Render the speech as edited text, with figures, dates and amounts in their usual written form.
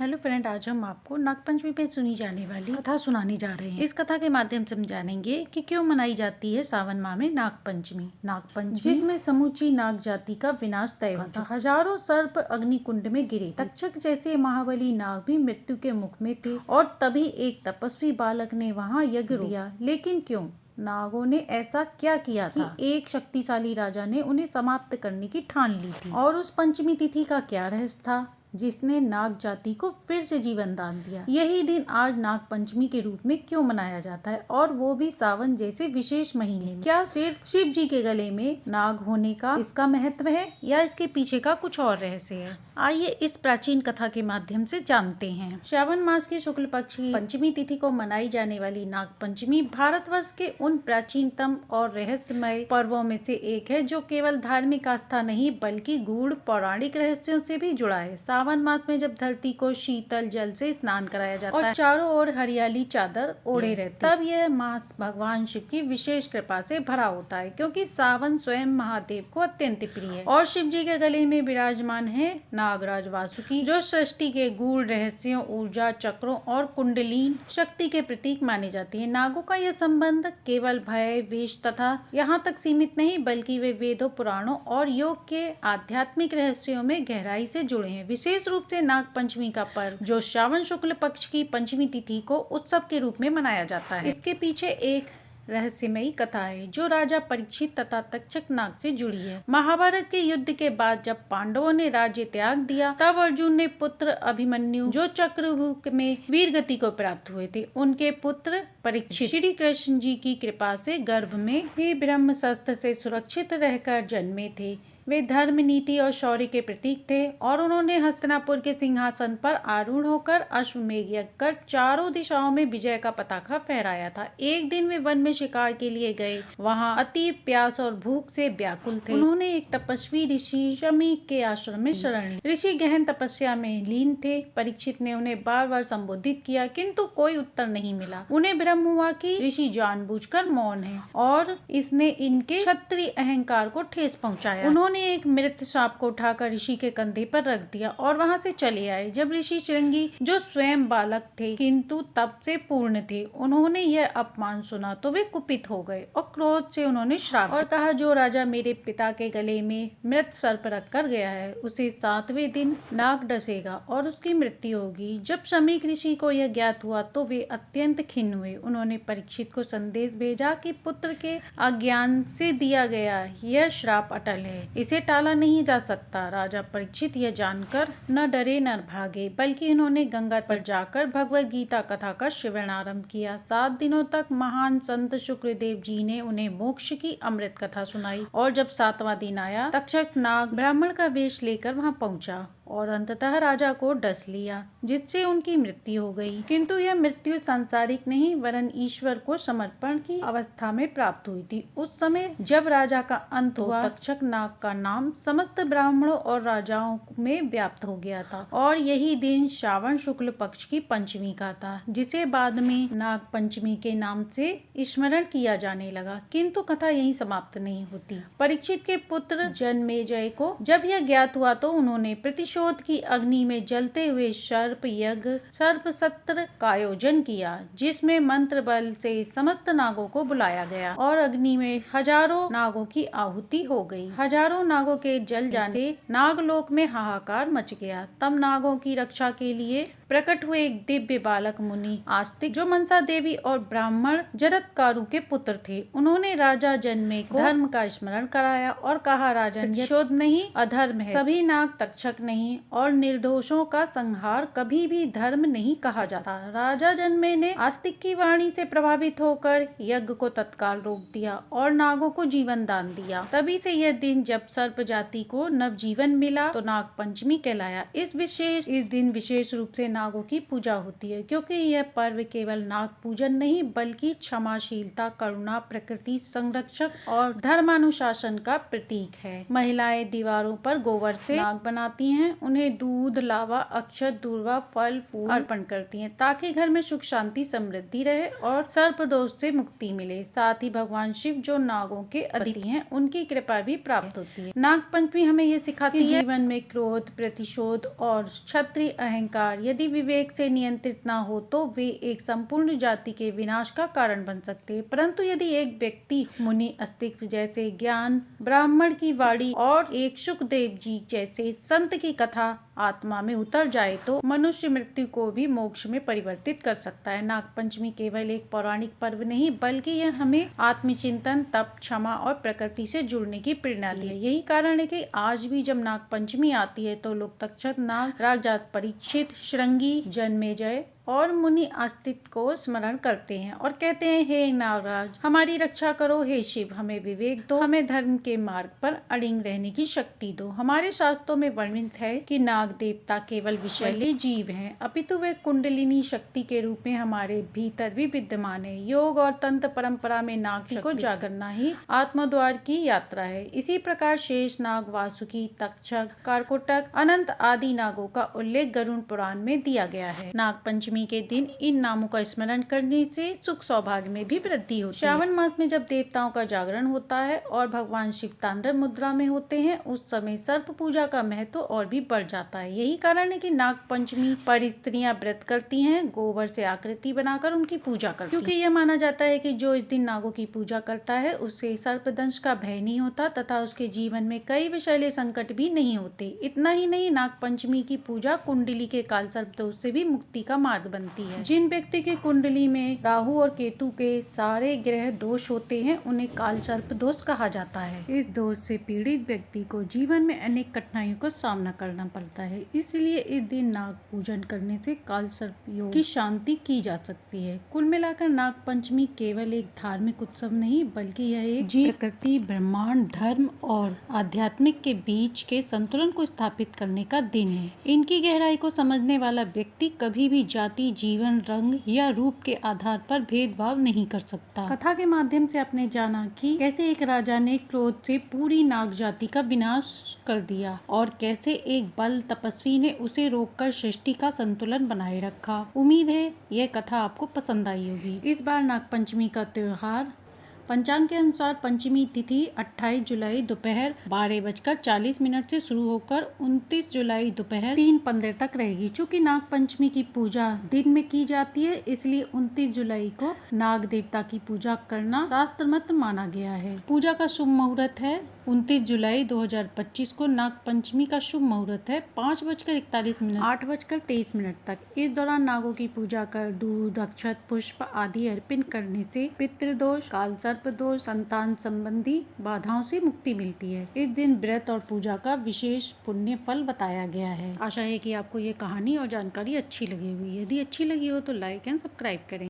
Hello friend, आज हम आपको नागपंचमी पे सुनी जाने वाली कथा सुनाने जा रहे हैं। इस कथा के माध्यम से हम जानेंगे कि क्यों मनाई जाती है सावन माह में नागपंचमी, जिसमें समूची नाग जाति का विनाश तय हुआ था। हजारों सर्प अग्नि कुंड में गिरे। तक्षक जैसे महाबली नाग भी मृत्यु के मुख में थे और तभी एक तपस्वी बालक ने वहाँ यज्ञ दिया। लेकिन क्यों? नागों ने ऐसा क्या किया था कि एक शक्तिशाली राजा ने उन्हें समाप्त करने की ठान ली थी? और उस पंचमी तिथि का क्या रहस्य था जिसने नाग जाति को फिर से जीवन दान दिया? यही दिन आज नाग पंचमी के रूप में क्यों मनाया जाता है, और वो भी सावन जैसे विशेष महीने में? क्या सिर्फ शिव जी के गले में नाग होने का इसका महत्व है, या इसके पीछे का कुछ और रहस्य है? आइए इस प्राचीन कथा के माध्यम से जानते हैं। श्रावण मास की शुक्ल पक्ष की पंचमी तिथि को मनाई जाने वाली नाग पंचमी भारतवर्ष के उन प्राचीनतम और रहस्यमय पर्वों में से एक है जो केवल धार्मिक आस्था नहीं बल्कि गूढ़ पौराणिक रहस्यों से भी जुड़ा है। सावन मास में जब धरती को शीतल जल से स्नान कराया जाता है और चारों ओर हरियाली चादर ओढ़े रहती है, तब यह मास भगवान शिव की विशेष कृपा से भरा होता है, क्योंकि सावन स्वयं महादेव को अत्यंत प्रिय है। और शिव जी के गले में विराजमान है नागराज वासुकी, जो सृष्टि के गूढ़ रहस्यों, ऊर्जा चक्रों और कुंडलीन शक्ति के प्रतीक माने जाते हैं। नागों का यह संबंध केवल भय, विष तथा यहाँ तक सीमित नहीं, बल्कि वे वेदों, पुराणों और योग के आध्यात्मिक रहस्यों में गहराई से जुड़े हैं। विशेष रूप से नाग पंचमी का पर्व, जो श्रावण शुक्ल पक्ष की पंचमी तिथि को उत्सव के रूप में मनाया जाता है, इसके पीछे एक रहस्यमयी कथा है जो राजा परीक्षित तथा तक्षक नाग से जुड़ी है। महाभारत के युद्ध के बाद जब पांडवों ने राज्य त्याग दिया, तब अर्जुन ने पुत्र अभिमन्यु, जो चक्रव्यूह में वीर गति को प्राप्त हुए थे, उनके पुत्र परीक्षित श्री कृष्ण जी की कृपा से गर्भ में ही ब्रह्मास्त्र से सुरक्षित रहकर जन्मे थे। वे धर्म, नीति और शौर्य के प्रतीक थे और उन्होंने हस्तिनापुर के सिंहासन पर आरूढ़ होकर अश्वमेध यज्ञ कर चारों दिशाओं में विजय का पताका फहराया था। एक दिन वे वन में शिकार के लिए गए। वहां अति प्यास और भूख से व्याकुल थे। उन्होंने एक तपस्वी ऋषि शमी के आश्रम में शरण ली। ऋषि गहन तपस्या में लीन थे। परीक्षित ने उन्हें बार बार संबोधित किया, किंतु कोई उत्तर नहीं मिला। उन्हें भ्रम हुआ कि ऋषि जानबूझकर मौन है और इसने इनके क्षत्रिय अहंकार को ठेस पहुंचाया। उन्होंने एक मृत सांप को उठाकर ऋषि के कंधे पर रख दिया और वहां से चले आए। जब ऋषि श्रृंगी, जो स्वयं बालक थे किंतु तप से पूर्ण थे, उन्होंने यह अपमान सुना तो वे कुपित हो गए और क्रोध से उन्होंने श्राप और कहा, जो राजा मेरे पिता के गले में मृत सर्प रख कर गया है, उसे 7वें दिन नाग डसेगा और उसकी मृत्यु होगी। जब शमीक ऋषि को यह ज्ञात हुआ तो वे अत्यंत खिन्न हुए। उन्होंने परीक्षित को संदेश भेजा कि पुत्र के अज्ञान से दिया गया यह श्राप अटल है, इसे टाला नहीं जा सकता। राजा परीक्षित यह जानकर न डरे न भागे, बल्कि इन्होंने गंगा पर जाकर भगवत गीता कथा का श्रवण आरंभ किया। 7 दिनों तक महान संत शुक्रदेव जी ने उन्हें मोक्ष की अमृत कथा सुनाई, और जब 7वां दिन आया, तक्षक नाग ब्राह्मण का वेश लेकर वहां पहुंचा और अंततः राजा को डस लिया, जिससे उनकी मृत्यु हो गई। किंतु यह मृत्यु सांसारिक नहीं वरन ईश्वर को समर्पण की अवस्था में प्राप्त हुई थी। उस समय जब राजा का अंत हुआ, तक्षक नाग का नाम समस्त ब्राह्मणों और राजाओं में व्याप्त हो गया था, और यही दिन श्रावण शुक्ल पक्ष की पंचमी का था, जिसे बाद में नाग पंचमी के नाम से स्मरण किया जाने लगा। किंतु कथा यहीं समाप्त नहीं होती। परीक्षित के पुत्र जन्मेजय को जब यह ज्ञात हुआ तो उन्होंने प्रतिशोध की अग्नि में जलते हुए सर्प यज्ञ, सर्प सत्र का आयोजन किया, जिसमें मंत्र बल से समस्त नागों को बुलाया गया और अग्नि में हजारों नागों की आहुति हो गई। हजारों नागों के जल जाने से नागलोक में हाहाकार मच गया। तब नागों की रक्षा के लिए प्रकट हुए एक दिव्य बालक मुनि आस्तिक, जो मनसा देवी और ब्राह्मण जरत्कारु के पुत्र थे। उन्होंने राजा जन्मे को धर्म का स्मरण कराया और कहा, राजन, यह शोध नहीं अधर्म है। सभी नाग तक्षक नहीं और निर्दोषों का संहार कभी भी धर्म नहीं कहा जाता। राजा जन्मे ने आस्तिक की वाणी से प्रभावित होकर यज्ञ को तत्काल रोक दिया और नागों को जीवन दान दिया। तभी से यह दिन जब सर्प जाति को नवजीवन मिला तो नाग पंचमी कहलाया। इस दिन विशेष रूप से नागों की पूजा होती है, क्योंकि यह पर्व केवल नाग पूजन नहीं बल्कि क्षमाशीलता, करुणा, प्रकृति संरक्षक और धर्मानुशासन का प्रतीक है। महिलाएं दीवारों पर गोबर से नाग बनाती हैं हैं उन्हें दूध, लावा, अक्षत, दूर्वा, फल, फूल अर्पण करती हैं ताकि घर में सुख, शांति, समृद्धि रहे और सर्प दोष से मुक्ति मिले। साथ ही भगवान शिव जो नागों के अधिपति हैं उनकी कृपा भी प्राप्त होती है। नाग पंचमी हमें ये सिखाती है जीवन में क्रोध, प्रतिशोध और क्षत्रिय अहंकार यदि विवेक से नियंत्रित न हो तो वे एक संपूर्ण जाति के विनाश का कारण बन सकते हैं। परंतु यदि एक व्यक्ति मुनि अस्तित्व जैसे ज्ञान, ब्राह्मण की वाणी और एक सुखदेव जी जैसे संत की कथा आत्मा में उतर जाए तो मनुष्य मृत्यु को भी मोक्ष में परिवर्तित कर सकता है। नाग पंचमी केवल एक पौराणिक पर्व नहीं बल्कि यह हमें आत्मचिंतन, तप, क्षमा और प्रकृति से जुड़ने की प्रेरणा दी है। यही कारण है कि आज भी जब नाग पंचमी आती है तो लोग तक्षक नाग, राजजात परीक्षित, श्रृंगी, जन्मेजय और मुनि अस्तित्व को स्मरण करते हैं और कहते हैं, हे नागराज हमारी रक्षा करो, हे शिव हमें विवेक दो, हमें धर्म के मार्ग पर अड़िग रहने की शक्ति दो। हमारे शास्त्रों में वर्णित है कि नाग देवता केवल विषैले जीव हैं, अपितु वे कुंडलिनी शक्ति के रूप में हमारे भीतर भी विद्यमान है। योग और तंत्र परंपरा में नाग को जागरना ही आत्मद्वार की यात्रा है। इसी प्रकार शेष नाग, वासुकी, तक्षक, कारकोटक, अनंत आदि नागों का उल्लेख गरुड़ पुराण में दिया गया है। नाग पंचमी के दिन इन नामों का स्मरण करने से सुख सौभाग्य में भी वृद्धि होती है। श्रावण मास में जब देवताओं का जागरण होता है और भगवान शिव तांडव मुद्रा में होते हैं उस समय सर्प पूजा का महत्व और भी बढ़ जाता है। यही कारण है कि नाग पंचमी पर स्त्रियां व्रत करती हैं, गोबर से आकृति बनाकर उनकी पूजा करती हैं, क्योंकि यह माना जाता है कि जो इस दिन नागों की पूजा करता है उसे सर्पदंश का भय नहीं होता तथा उसके जीवन में कई विषैले संकट भी नहीं होते। इतना ही नहीं, नाग पंचमी की पूजा कुंडली के काल सर्प दोष से भी मुक्ति का मार्ग बनती है। जिन व्यक्ति की कुंडली में राहु और केतु के सारे ग्रह दोष होते हैं उन्हें काल सर्प दोष कहा जाता है। इस दोष से पीड़ित व्यक्ति को जीवन में अनेक कठिनाइयों का सामना करना पड़ता है। इसलिए इस दिन नाग पूजन करने से काल सर्प योग की शांति की जा सकती है। कुल मिलाकर नाग पंचमी केवल एक धार्मिक उत्सव नहीं बल्कि यह एक जीव, प्रकृति, ब्रह्मांड, धर्म और आध्यात्मिक के बीच के संतुलन को स्थापित करने का दिन है। इनकी गहराई को समझने वाला व्यक्ति कभी भी जाति, जीवन, रंग या रूप के आधार पर भेदभाव नहीं कर सकता। कथा के माध्यम से आपने जाना कि कैसे एक राजा ने क्रोध से पूरी नाग जाति का विनाश कर दिया और कैसे एक बल तपस्वी ने उसे रोककर सृष्टि का संतुलन बनाए रखा। उम्मीद है यह कथा आपको पसंद आई होगी। इस बार नाग पंचमी का त्योहार पंचांग के अनुसार पंचमी तिथि 28 जुलाई दोपहर 12:40 से शुरू होकर 29 जुलाई दोपहर 3:15 तक रहेगी। चूँकि नाग पंचमी की पूजा दिन में की जाती है इसलिए 29 जुलाई को नाग देवता की पूजा करना शास्त्र मत माना गया है। पूजा का शुभ मुहूर्त है 29 जुलाई 2025 को। नाग पंचमी का शुभ मुहूर्त है 5:41 8:23 तक। इस दौरान नागों की पूजा कर दूध, अक्षत, पुष्प आदि अर्पण करने से पितृदोष, काल सर्प दोष, संतान संबंधी बाधाओं से मुक्ति मिलती है। इस दिन व्रत और पूजा का विशेष पुण्य फल बताया गया है। आशा है कि आपको ये कहानी और जानकारी अच्छी लगी होगी। यदि अच्छी लगी हो तो लाइक एंड सब्सक्राइब करें।